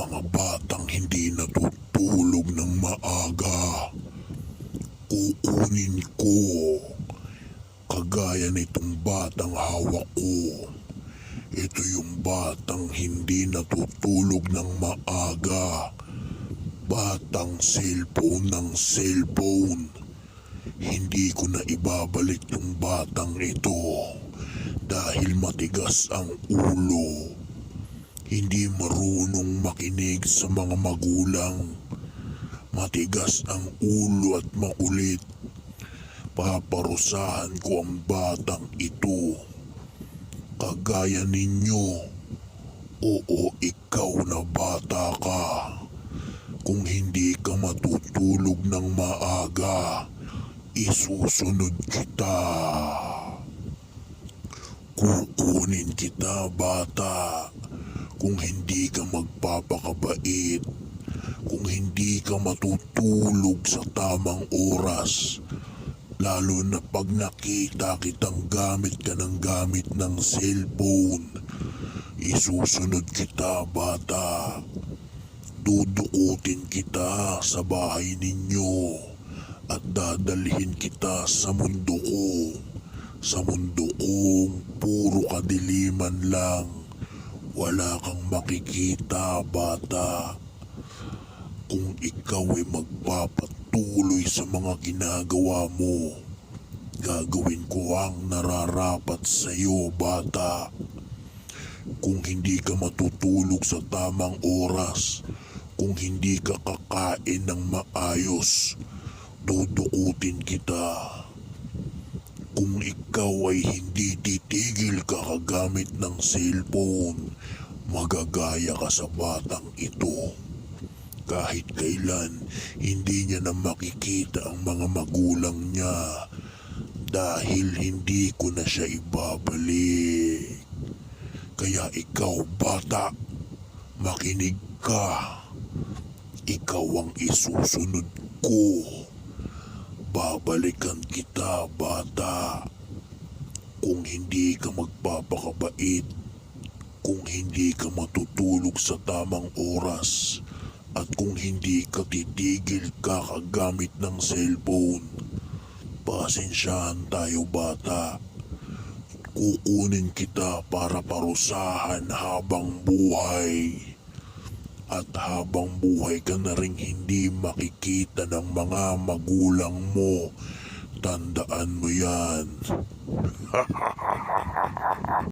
mga batang hindi natutulog ng maaga. Kukunin ko, kagaya nitong batang hawak ko. Ito yung batang hindi natutulog ng maaga. Batang cellphone ng cellphone. Hindi ko na ibabalik yung batang ito dahil matigas ang ulo. Hindi marunong makinig sa mga magulang. Matigas ang ulo at makulit. Paparusahan ko ang batang ito. Kagaya ninyo. Oo, ikaw na bata ka. Kung hindi ka matutulog ng maaga, isusunod kita. Kukunin kita, bata. Kung hindi ka magpapakabait, kung hindi ka matutulog sa tamang oras, lalo na pag nakita kitang gamit ka ng gamit ng cellphone, isusunod kita, bata. Dudukutin kita sa bahay ninyo at dadalhin kita sa mundo ko. Sa mundo kong puro kadiliman lang. Wala kang makikita, bata. Kung ikaw ay magpapatuloy sa mga ginagawa mo, gagawin ko ang nararapat sa iyo, bata. Kung hindi ka matutulog sa tamang oras, kung hindi ka kakain ng maayos, dudukutin kita. Kung ikaw ay hindi titigil kakagamit ng cellphone, magagaya ka sa batang ito. Kahit kailan, hindi niya na makikita ang mga magulang niya dahil hindi ko na siya ibabalik. Kaya ikaw, bata, makinig ka. Ikaw ang isusunod ko. Babalikan kita, bata. Kung hindi ka magpapakabait, kung hindi ka matutulog sa tamang oras, at kung hindi ka titigil kakagamit ng cellphone, pasensyahan tayo, bata. Kukunin kita para parusahan habang buhay. At habang buhay ka na rin hindi makikita ng mga magulang mo. Tandaan mo yan.